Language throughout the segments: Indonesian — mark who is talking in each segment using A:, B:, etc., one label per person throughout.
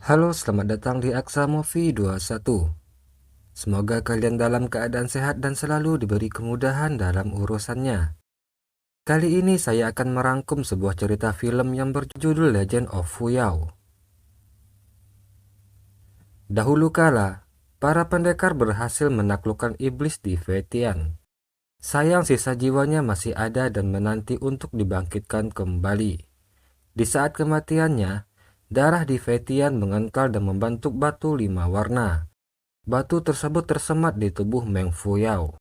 A: Halo, selamat datang di Aksa Movie 21. Semoga kalian dalam keadaan sehat dan selalu diberi kemudahan dalam urusannya. Kali ini saya akan merangkum sebuah cerita film yang berjudul Legend of Fuyao. Dahulu kala, para pendekar berhasil menaklukkan iblis di Vetian. Sayang sisa jiwanya masih ada dan menanti untuk dibangkitkan kembali. Di saat kematiannya, darah di Vetian mengental dan membentuk batu 5 warna. Batu tersebut tersemat di tubuh Meng Fuyao.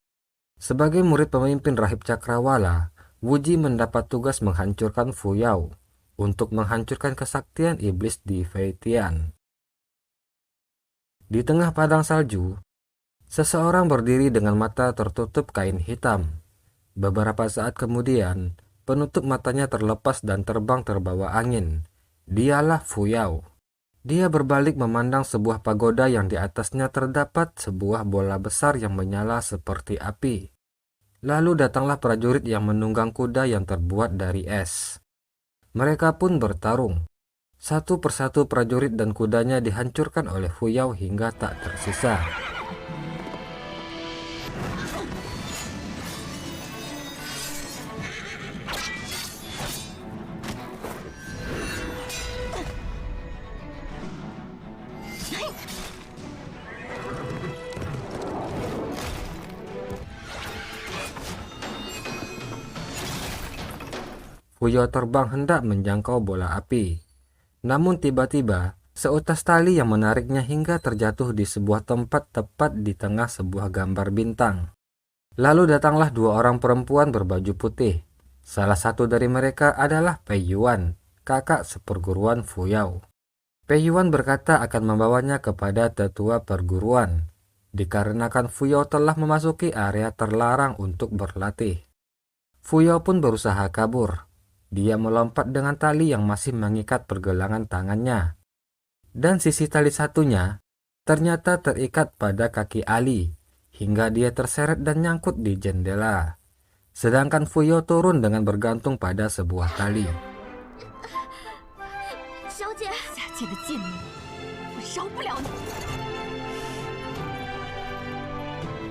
A: Sebagai murid pemimpin Rahib Cakrawala, Wuji mendapat tugas menghancurkan Fuyao untuk menghancurkan kesaktian iblis di Feitian. Di tengah padang salju, seseorang berdiri dengan mata tertutup kain hitam. Beberapa saat kemudian, penutup matanya terlepas dan terbang terbawa angin. Dialah Fuyao. Dia berbalik memandang sebuah pagoda yang di atasnya terdapat sebuah bola besar yang menyala seperti api. Lalu datanglah prajurit yang menunggang kuda yang terbuat dari es. Mereka pun bertarung. Satu persatu prajurit dan kudanya dihancurkan oleh Fuyao hingga tak tersisa. Fuyao terbang hendak menjangkau bola api. Namun tiba-tiba, seutas tali yang menariknya hingga terjatuh di sebuah tempat tepat di tengah sebuah gambar bintang. Lalu datanglah dua orang perempuan berbaju putih. Salah satu dari mereka adalah Pei Yuan, kakak seperguruan Fuyao. Pei Yuan berkata akan membawanya kepada tetua perguruan, dikarenakan Fuyao telah memasuki area terlarang untuk berlatih. Fuyao pun berusaha kabur. Dia melompat dengan tali yang masih mengikat pergelangan tangannya. Dan sisi tali satunya ternyata terikat pada kaki Ali, hingga dia terseret dan nyangkut di jendela. Sedangkan Fuyao turun dengan bergantung pada sebuah tali.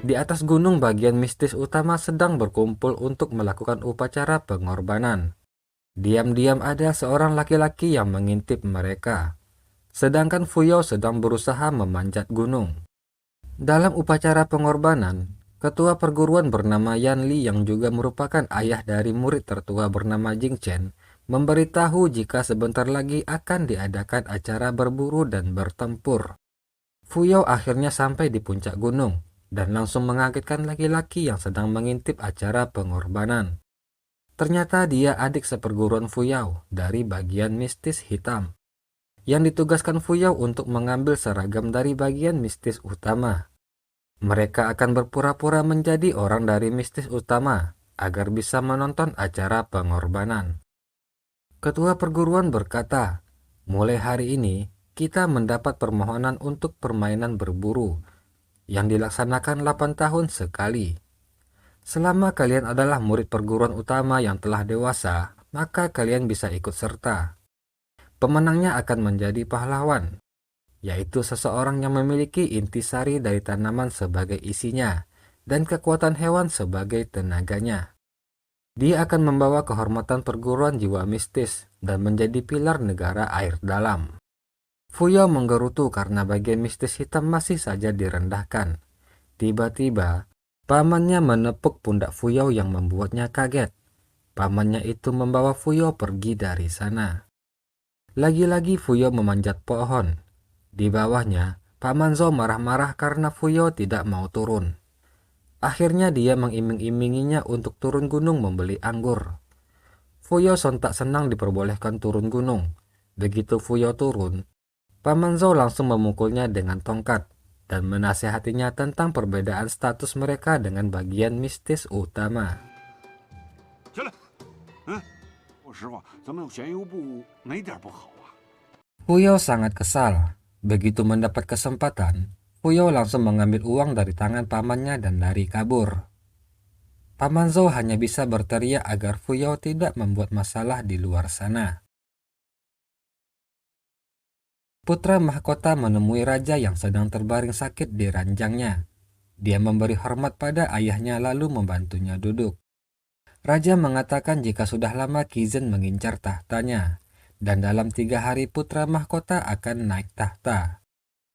A: Di atas gunung bagian mistis utama sedang berkumpul untuk melakukan upacara pengorbanan. Diam-diam ada seorang laki-laki yang mengintip mereka. Sedangkan Fuyao sedang berusaha memanjat gunung. Dalam upacara pengorbanan, ketua perguruan bernama Yan Li yang juga merupakan ayah dari murid tertua bernama Jing Chen memberitahu jika sebentar lagi akan diadakan acara berburu dan bertempur. Fuyao akhirnya sampai di puncak gunung dan langsung mengagetkan laki-laki yang sedang mengintip acara pengorbanan. Ternyata dia adik seperguruan Fuyao dari bagian mistis hitam, yang ditugaskan Fuyao untuk mengambil seragam dari bagian mistis utama. Mereka akan berpura-pura menjadi orang dari mistis utama agar bisa menonton acara pengorbanan. Ketua perguruan berkata, mulai hari ini kita mendapat permohonan untuk permainan berburu yang dilaksanakan 8 tahun sekali. Selama kalian adalah murid perguruan utama yang telah dewasa, maka kalian bisa ikut serta. Pemenangnya akan menjadi pahlawan, yaitu seseorang yang memiliki intisari dari tanaman sebagai isinya dan kekuatan hewan sebagai tenaganya. Dia akan membawa kehormatan perguruan jiwa mistis dan menjadi pilar negara air dalam. Fuyao menggerutu karena bagian mistis hitam masih saja direndahkan. Tiba-tiba, pamannya menepuk pundak Fuyao yang membuatnya kaget. Pamannya itu membawa Fuyao pergi dari sana. Lagi-lagi Fuyao memanjat pohon. Di bawahnya, Paman Zhou marah-marah karena Fuyao tidak mau turun. Akhirnya dia mengiming-iminginya untuk turun gunung membeli anggur. Fuyao sontak senang diperbolehkan turun gunung. Begitu Fuyao turun, Paman Zhou langsung memukulnya dengan tongkat dan menasehatinya tentang perbedaan status mereka dengan bagian mistis utama. Fuyao sangat kesal. Begitu mendapat kesempatan, Fuyao langsung mengambil uang dari tangan pamannya dan lari kabur. Paman Zhou hanya bisa berteriak agar Fuyao tidak membuat masalah di luar sana. putra mahkota menemui raja yang sedang terbaring sakit di ranjangnya. Dia memberi hormat pada ayahnya lalu membantunya duduk. Raja mengatakan jika sudah lama Kizen mengincar tahtanya, dan dalam 3 hari putra mahkota akan naik tahta.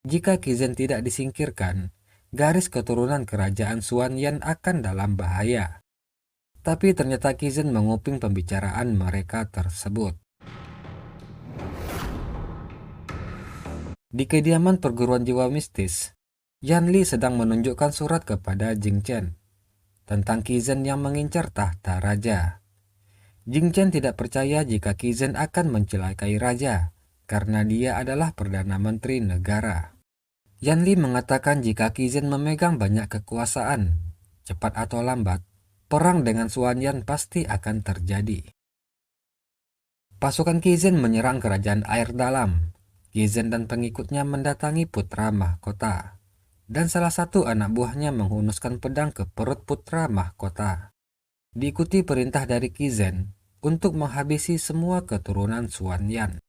A: Jika Kizen tidak disingkirkan, garis keturunan kerajaan Xuanyan akan dalam bahaya. Tapi ternyata Kizen menguping pembicaraan mereka tersebut. Di kediaman perguruan jiwa mistis, Yan Li sedang menunjukkan surat kepada Jing Chen tentang Kizen yang mengincar tahta raja. Jing Chen tidak percaya jika Kizen akan mencelakai raja karena dia adalah Perdana Menteri negara. Yan Li mengatakan jika Kizen memegang banyak kekuasaan, cepat atau lambat, perang dengan Xuanyan pasti akan terjadi. Pasukan Kizen menyerang kerajaan air dalam. Kizen dan pengikutnya mendatangi putra mahkota, dan salah satu anak buahnya menghunuskan pedang ke perut putra mahkota. Diikuti perintah dari Kizen untuk menghabisi semua keturunan Xuanyan.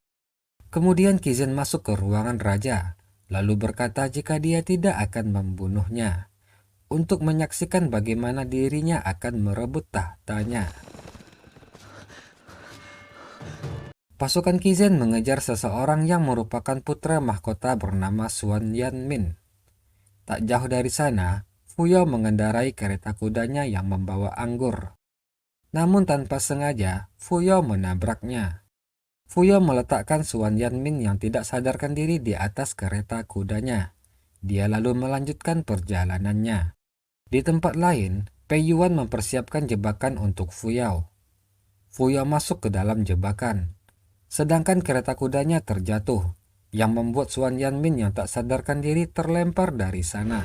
A: Kemudian Kizen masuk ke ruangan raja, lalu berkata jika dia tidak akan membunuhnya, untuk menyaksikan bagaimana dirinya akan merebut tahtanya. Pasukan Kizen mengejar seseorang yang merupakan putra mahkota bernama Xuanyan Min. Tak jauh dari sana, Fuyao mengendarai kereta kudanya yang membawa anggur. Namun tanpa sengaja, Fuyao menabraknya. Fuyao meletakkan Xuanyan Min yang tidak sadarkan diri di atas kereta kudanya. Dia lalu melanjutkan perjalanannya. Di tempat lain, Pei Yuan mempersiapkan jebakan untuk Fuyao. Fuyao masuk ke dalam jebakan, sedangkan kereta kudanya terjatuh, yang membuat Xuanyan Min yang tak sadarkan diri terlempar dari sana.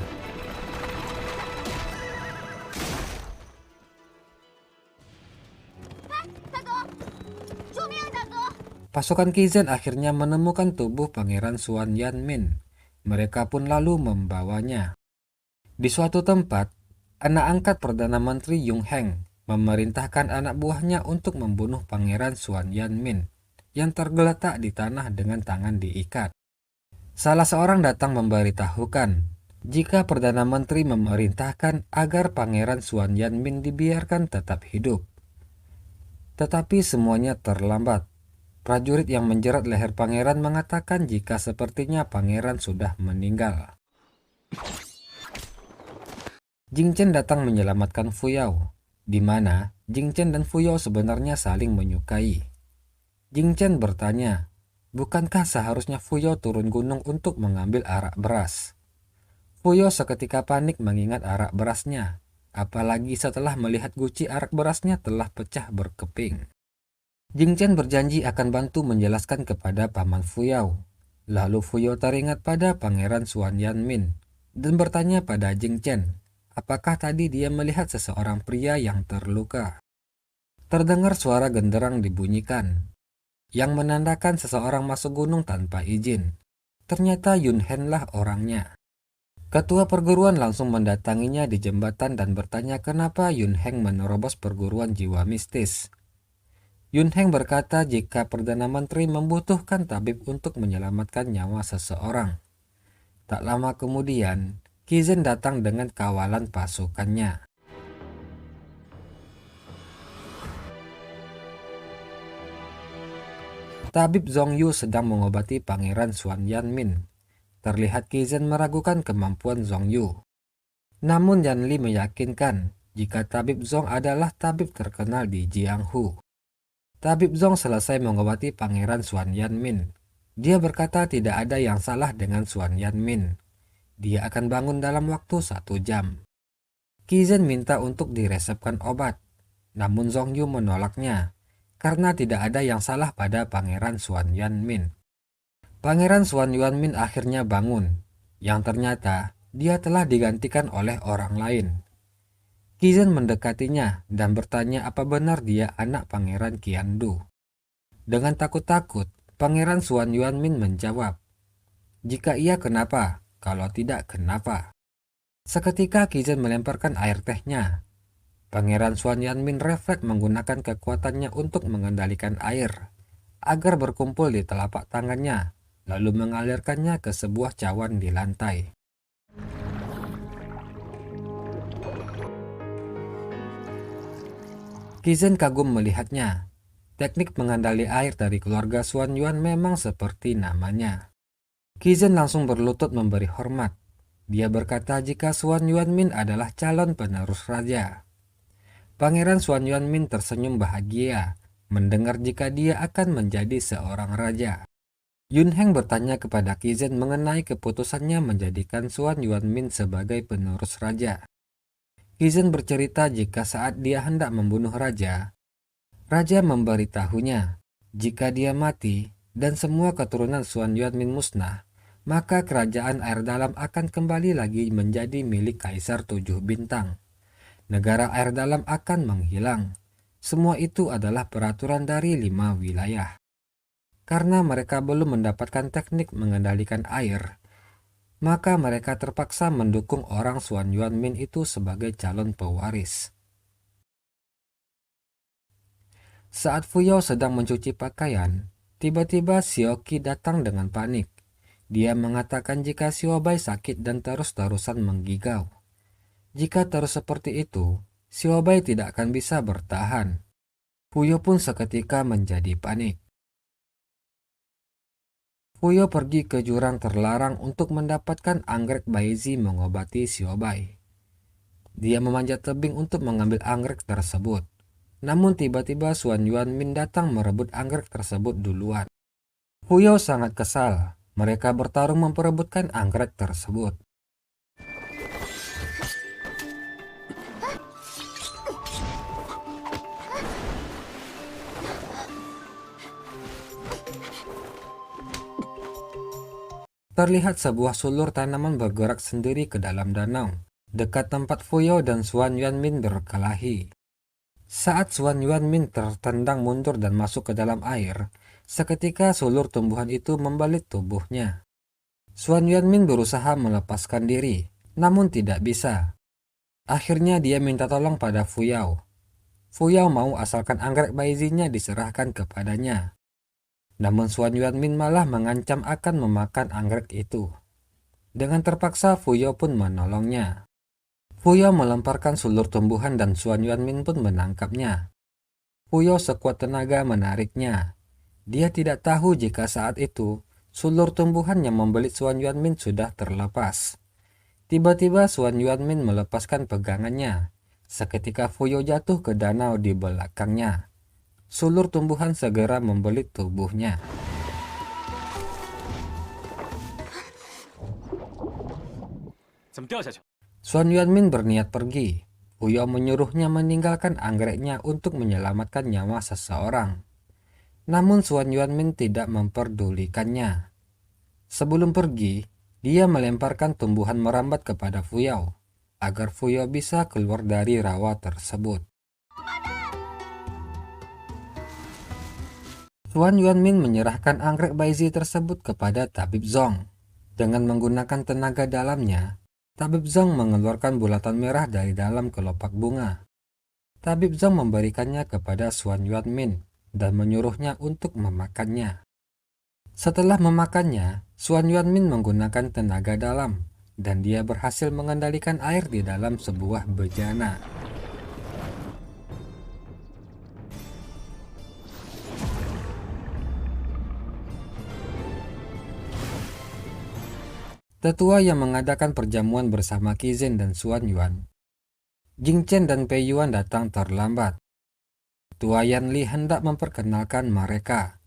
A: Pasukan Kizen akhirnya menemukan tubuh Pangeran Xuanyan Min. Mereka pun lalu membawanya. Di suatu tempat, anak angkat Perdana Menteri Yung Heng memerintahkan anak buahnya untuk membunuh Pangeran Xuanyan Min yang tergeletak di tanah dengan tangan diikat. Salah seorang datang memberitahukan jika Perdana Menteri memerintahkan agar Pangeran Xuanyan Min dibiarkan tetap hidup. Tetapi semuanya terlambat. Prajurit yang menjerat leher pangeran mengatakan jika sepertinya pangeran sudah meninggal. Jing Chen datang menyelamatkan Fuyao, di mana Jing Chen dan Fuyao sebenarnya saling menyukai. Jing Chen bertanya, bukankah seharusnya Fuyao turun gunung untuk mengambil arak beras? Fuyao seketika panik mengingat arak berasnya, apalagi setelah melihat guci arak berasnya telah pecah berkeping. Jing Chen berjanji akan bantu menjelaskan kepada paman Fuyao. Lalu Fuyao teringat pada Pangeran Xuanyan Min dan bertanya pada Jing Chen, apakah tadi dia melihat seseorang pria yang terluka. Terdengar suara genderang dibunyikan, yang menandakan seseorang masuk gunung tanpa izin. Ternyata Yun Hen lah orangnya. Ketua perguruan langsung mendatanginya di jembatan dan bertanya kenapa Yun Heng menerobos perguruan jiwa mistis. Yun Heng berkata jika Perdana Menteri membutuhkan tabib untuk menyelamatkan nyawa seseorang. Tak lama kemudian, Kizen datang dengan kawalan pasukannya. Tabib Zhong Yu sedang mengobati Pangeran Xuanyan Min. Terlihat Kizen meragukan kemampuan Zhong Yu. Namun Yan Li meyakinkan jika tabib Zhong adalah tabib terkenal di Jianghu. Tabib Zhong selesai mengobati Pangeran Xuanyan Min. Dia berkata tidak ada yang salah dengan Xuanyan Min. Dia akan bangun dalam waktu 1 jam. Kizen minta untuk diresepkan obat. Namun Zhong Yu menolaknya karena tidak ada yang salah pada Pangeran Xuanyan Min. Pangeran Xuanyan Min akhirnya bangun, yang ternyata dia telah digantikan oleh orang lain. Kizen mendekatinya dan bertanya apa benar dia anak Pangeran Qiandu. Dengan takut-takut, Pangeran Xuanyan Min menjawab, jika iya kenapa, kalau tidak kenapa. Seketika Kizen melemparkan air tehnya. Pangeran Xuanyan Min refleks menggunakan kekuatannya untuk mengendalikan air, agar berkumpul di telapak tangannya, lalu mengalirkannya ke sebuah cawan di lantai. Qizen kagum melihatnya. Teknik mengendali air dari keluarga Xuan Yuan memang seperti namanya. Qizen langsung berlutut memberi hormat. Dia berkata jika Xuan Yuanmin adalah calon penerus raja. Pangeran Xuan Yuanmin tersenyum bahagia mendengar jika dia akan menjadi seorang raja. Yun Heng bertanya kepada Qizen mengenai keputusannya menjadikan Xuan Yuanmin sebagai penerus raja. Qizen bercerita jika saat dia hendak membunuh raja, raja memberitahunya jika dia mati dan semua keturunan Xuan Yuanmin musnah, maka kerajaan air dalam akan kembali lagi menjadi milik Kaisar 7 bintang. Negara air dalam akan menghilang. Semua itu adalah peraturan dari 5 wilayah. Karena mereka belum mendapatkan teknik mengendalikan air, maka mereka terpaksa mendukung orang Xuan Yuanmin itu sebagai calon pewaris. Saat Fuyao sedang mencuci pakaian, tiba-tiba Xiaoqi datang dengan panik. Dia mengatakan jika Xiaobai sakit dan terus-terusan menggigau. Jika terus seperti itu, Xiaobai tidak akan bisa bertahan. Fuyao pun seketika menjadi panik. Fuyao pergi ke jurang terlarang untuk mendapatkan anggrek Baizi mengobati Xiaobai. Dia memanjat tebing untuk mengambil anggrek tersebut. Namun tiba-tiba Xuan Yuanmin datang merebut anggrek tersebut duluan. Fuyao sangat kesal. Mereka bertarung memperebutkan anggrek tersebut. Terlihat sebuah sulur tanaman bergerak sendiri ke dalam danau, dekat tempat Fuyao dan Xuan Yuanmin berkelahi. Saat Xuan Yuanmin tertendang mundur dan masuk ke dalam air, seketika sulur tumbuhan itu membalit tubuhnya. Xuan Yuanmin berusaha melepaskan diri, namun tidak bisa. Akhirnya dia minta tolong pada Fuyao. Fuyao mau asalkan anggrek Baizinya diserahkan kepadanya. Namun Xuan Yuanmin malah mengancam akan memakan anggrek itu. Dengan terpaksa Fuyao pun menolongnya. Fuyao melemparkan sulur tumbuhan dan Xuan Yuanmin pun menangkapnya. Fuyao sekuat tenaga menariknya. Dia tidak tahu jika saat itu sulur tumbuhan yang membelit Xuan Yuanmin sudah terlepas. Tiba-tiba Xuan Yuanmin melepaskan pegangannya. Seketika Fuyao jatuh ke danau di belakangnya. Sulur tumbuhan segera membelit tubuhnya. Xuan Yuanmin berniat pergi. Fuyao menyuruhnya meninggalkan anggreknya untuk menyelamatkan nyawa seseorang. Namun Xuan Yuanmin tidak memperdulikannya. Sebelum pergi, dia melemparkan tumbuhan merambat kepada Fuyao, agar Fuyao bisa keluar dari rawa tersebut. Xuan Yuanmin menyerahkan anggrek Baizi tersebut kepada Tabib Zong. Dengan menggunakan tenaga dalamnya, Tabib Zong mengeluarkan bulatan merah dari dalam kelopak bunga. Tabib Zong memberikannya kepada Xuan Yuanmin dan menyuruhnya untuk memakannya. Setelah memakannya, Xuan Yuanmin menggunakan tenaga dalam dan dia berhasil mengendalikan air di dalam sebuah bejana. Tetua yang mengadakan perjamuan bersama Qizen dan Xuan Yuan, Jing Chen dan Pei Yuan datang terlambat. Tetua Yan Li hendak memperkenalkan mereka,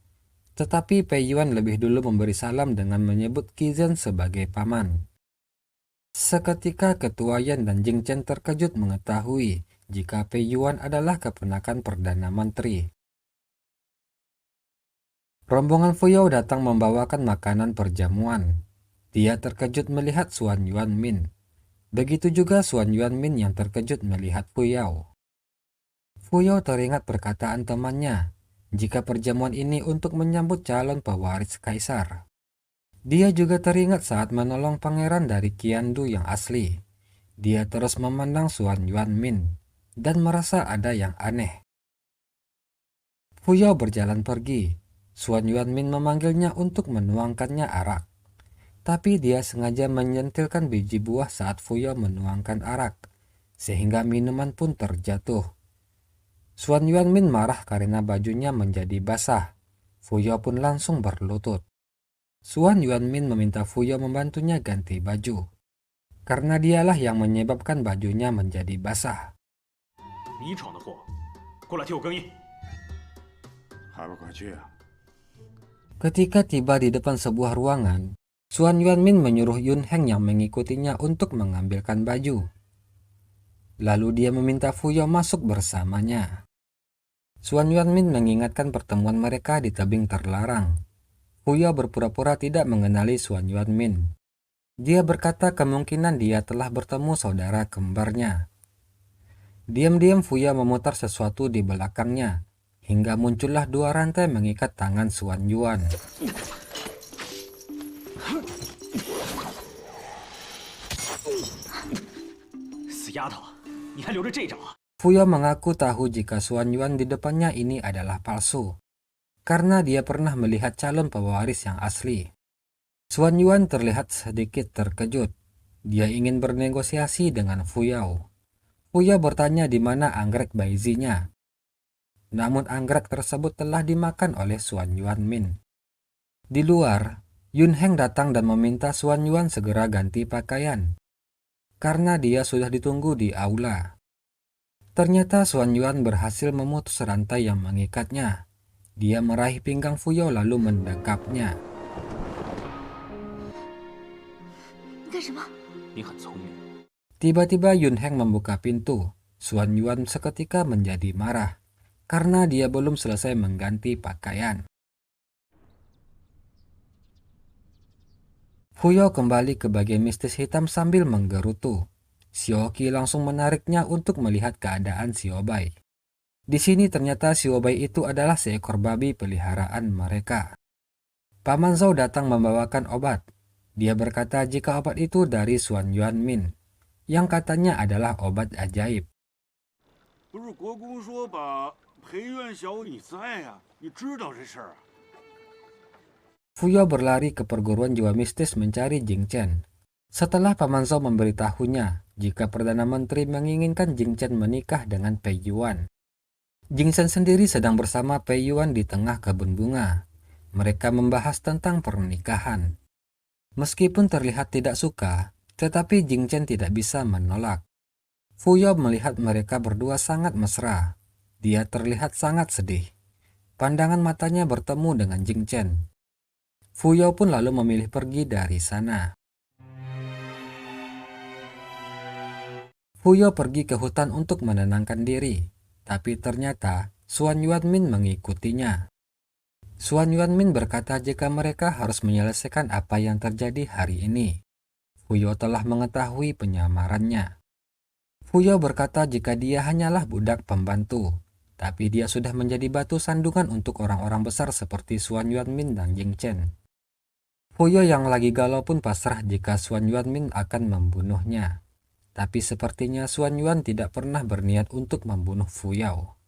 A: tetapi Pei Yuan lebih dulu memberi salam dengan menyebut Qizen sebagai paman. Seketika Ketua Yan dan Jing Chen terkejut mengetahui jika Pei Yuan adalah keponakan Perdana Menteri. Rombongan Fuyao datang membawakan makanan perjamuan. Dia terkejut melihat Xuan Yuanmin. Begitu juga Xuan Yuanmin yang terkejut melihat Fuyao. Fuyao teringat perkataan temannya, jika perjamuan ini untuk menyambut calon pewaris kaisar. Dia juga teringat saat menolong pangeran dari Qiandu yang asli. Dia terus memandang Xuan Yuanmin dan merasa ada yang aneh. Fuyao berjalan pergi. Suan Yuanmin memanggilnya untuk menuangkannya arak. Tapi dia sengaja menyentilkan biji buah saat Fuyo menuangkan arak, sehingga minuman pun terjatuh. Suan Yuanmin marah karena bajunya menjadi basah. Fuyo pun langsung berlutut. Suan Yuanmin meminta Fuyo membantunya ganti baju, karena dialah yang menyebabkan bajunya menjadi basah. Ketika tiba di depan sebuah ruangan, Suan Yuanmin menyuruh Yun Heng yang mengikutinya untuk mengambilkan baju. Lalu dia meminta Fuyo masuk bersamanya. Suan Yuanmin mengingatkan pertemuan mereka di tebing terlarang. Fuyo berpura-pura tidak mengenali Suan Yuanmin. Dia berkata kemungkinan dia telah bertemu saudara kembarnya. Diam-diam Fuyo memutar sesuatu di belakangnya, hingga muncullah 2 rantai mengikat tangan Suan Yuan. Fuyo mengaku tahu jika Suan Yuan di depannya ini adalah palsu, karena dia pernah melihat calon pewaris yang asli. Suan Yuan terlihat sedikit terkejut. Dia ingin bernegosiasi dengan Fuyo. Fuyo bertanya di mana anggrek Baizinya. Namun anggrek tersebut telah dimakan oleh Suan Yuanmin. Di luar, Yun Heng datang dan meminta Suan Yuan segera ganti pakaian, karena dia sudah ditunggu di aula. Ternyata Suan Yuan berhasil memutus rantai yang mengikatnya. Dia meraih pinggang Fuyo lalu mendekapnya. Tiba-tiba Yun Heng membuka pintu. Suan Yuan seketika menjadi marah, karena dia belum selesai mengganti pakaian. Fuyo kembali ke bagian mistis hitam sambil menggerutu. Xiaoqi langsung menariknya untuk melihat keadaan Xiaobai. Di sini ternyata Xiaobai itu adalah seekor babi peliharaan mereka. Paman Zhao datang membawakan obat. Dia berkata jika obat itu dari Suan Yuanmin, yang katanya adalah obat ajaib. Fuyo berlari ke perguruan jiwa mistis mencari Jing Chen. Setelah Paman Zhao memberitahunya jika Perdana Menteri menginginkan Jing Chen menikah dengan Pei Yuan. Jing Chen sendiri sedang bersama Pei Yuan di tengah kebun bunga. Mereka membahas tentang pernikahan. Meskipun terlihat tidak suka, tetapi Jing Chen tidak bisa menolak. Fuyo melihat mereka berdua sangat mesra. Dia terlihat sangat sedih. Pandangan matanya bertemu dengan Jing Chen. Fuyo pun lalu memilih pergi dari sana. Fuyo pergi ke hutan untuk menenangkan diri, tapi ternyata Suan Yuanmin mengikutinya. Suan Yuanmin berkata jika mereka harus menyelesaikan apa yang terjadi hari ini. Fuyo telah mengetahui penyamarannya. Fuyo berkata jika dia hanyalah budak pembantu, tapi dia sudah menjadi batu sandungan untuk orang-orang besar seperti Suan Yuanmin dan Jing Chen. Fuyo yang lagi galau pun pasrah jika Suan Yuanmin akan membunuhnya. Tapi sepertinya Suan Yuan tidak pernah berniat untuk membunuh Fuyo.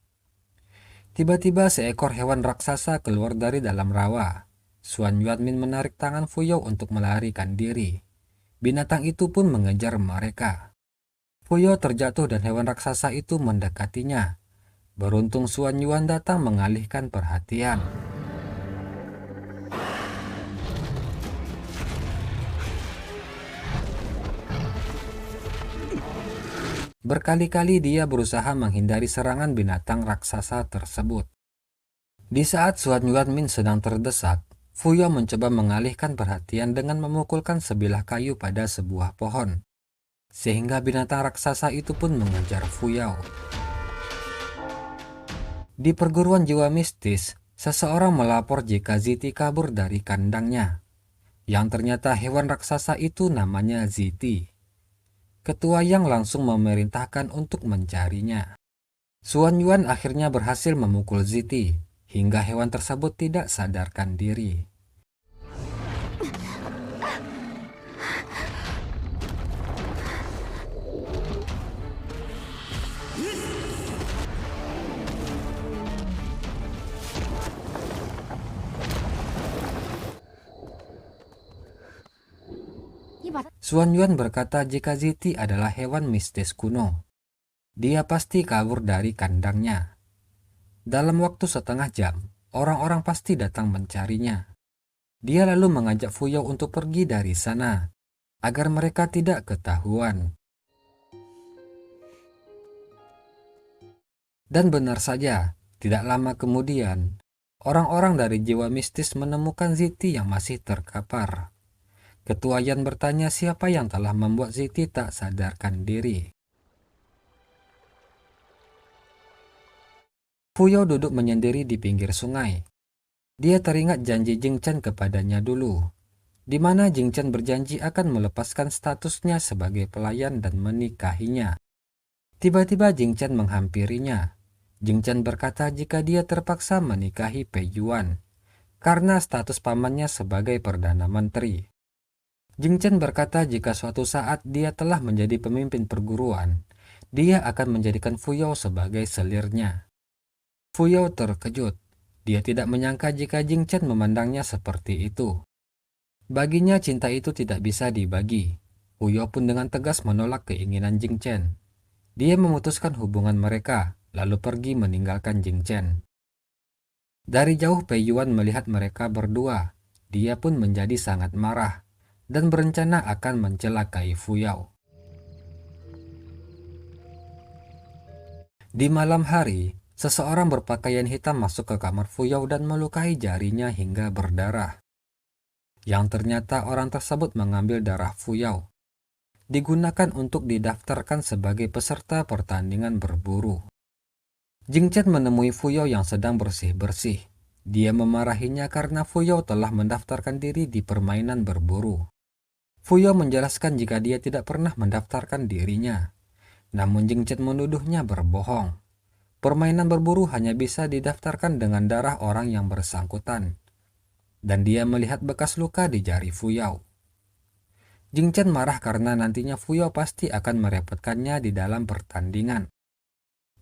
A: Tiba-tiba seekor hewan raksasa keluar dari dalam rawa. Suan Yuanmin menarik tangan Fuyo untuk melarikan diri. Binatang itu pun mengejar mereka. Fuyo terjatuh dan hewan raksasa itu mendekatinya. Beruntung Suan Yuan datang mengalihkan perhatian. Berkali-kali dia berusaha menghindari serangan binatang raksasa tersebut. Di saat Suan Yuanmin sedang terdesak, Fuyo mencoba mengalihkan perhatian dengan memukulkan sebilah kayu pada sebuah pohon, sehingga binatang raksasa itu pun mengejar Fuyo. Di perguruan jiwa mistis, seseorang melapor jika Ziti kabur dari kandangnya, yang ternyata hewan raksasa itu namanya Ziti. Ketua Yang langsung memerintahkan untuk mencarinya. Suan Yuan akhirnya berhasil memukul Ziti, hingga hewan tersebut tidak sadarkan diri. Xuan Yuan berkata jika Ziti adalah hewan mistis kuno. Dia pasti kabur dari kandangnya. Dalam waktu setengah jam, orang-orang pasti datang mencarinya. Dia lalu mengajak Fuyao untuk pergi dari sana, agar mereka tidak ketahuan. Dan benar saja, tidak lama kemudian, orang-orang dari jiwa mistis menemukan Ziti yang masih terkapar. Ketua Yan bertanya siapa yang telah membuat Ziti tak sadarkan diri. Fuyao duduk menyendiri di pinggir sungai. Dia teringat janji Jing Chen kepadanya dulu, di mana Jing Chen berjanji akan melepaskan statusnya sebagai pelayan dan menikahinya. Tiba-tiba Jing Chen menghampirinya. Jing Chen berkata jika dia terpaksa menikahi Pei Yuan karena status pamannya sebagai Perdana Menteri. Jing Chen berkata jika suatu saat dia telah menjadi pemimpin perguruan, dia akan menjadikan Fuyao sebagai selirnya. Fuyao terkejut. Dia tidak menyangka jika Jing Chen memandangnya seperti itu. Baginya cinta itu tidak bisa dibagi. Fuyao pun dengan tegas menolak keinginan Jing Chen. Dia memutuskan hubungan mereka, lalu pergi meninggalkan Jing Chen. Dari jauh Pei Yuan melihat mereka berdua. Dia pun menjadi sangat marah dan berencana akan mencelakai Fuyao. Di malam hari, seseorang berpakaian hitam masuk ke kamar Fuyao dan melukai jarinya hingga berdarah. Yang ternyata orang tersebut mengambil darah Fuyao, digunakan untuk didaftarkan sebagai peserta pertandingan berburu. Jing Chen menemui Fuyao yang sedang bersih-bersih. Dia memarahinya karena Fuyao telah mendaftarkan diri di permainan berburu. Fuyao menjelaskan jika dia tidak pernah mendaftarkan dirinya. Namun Jing Chen menuduhnya berbohong. Permainan berburu hanya bisa didaftarkan dengan darah orang yang bersangkutan. Dan dia melihat bekas luka di jari Fuyao. Jing Chen marah karena nantinya Fuyao pasti akan merepotkannya di dalam pertandingan.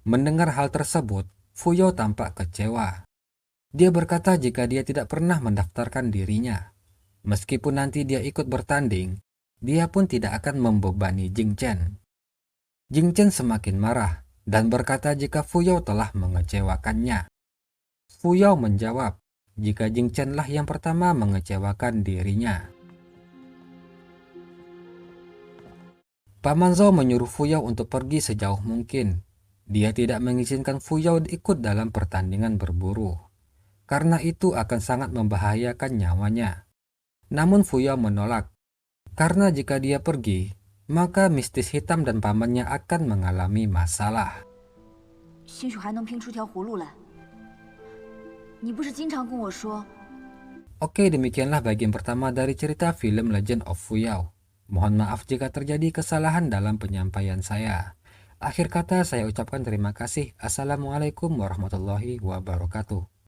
A: Mendengar hal tersebut, Fuyao tampak kecewa. Dia berkata jika dia tidak pernah mendaftarkan dirinya. Meskipun nanti dia ikut bertanding, dia pun tidak akan membebani Jing Chen. Jing Chen semakin marah dan berkata jika Fuyao telah mengecewakannya. Fuyao menjawab jika Jing Chen lah yang pertama mengecewakan dirinya. Paman Zhao menyuruh Fuyao untuk pergi sejauh mungkin. Dia tidak mengizinkan Fuyao ikut dalam pertandingan berburu, karena itu akan sangat membahayakan nyawanya. Namun Fuyao menolak, karena jika dia pergi, maka mistis hitam dan pamannya akan mengalami masalah. Oke, demikianlah bagian pertama dari cerita film Legend of Fuyao. Mohon maaf jika terjadi kesalahan dalam penyampaian saya. Akhir kata saya ucapkan terima kasih. Assalamualaikum warahmatullahi wabarakatuh.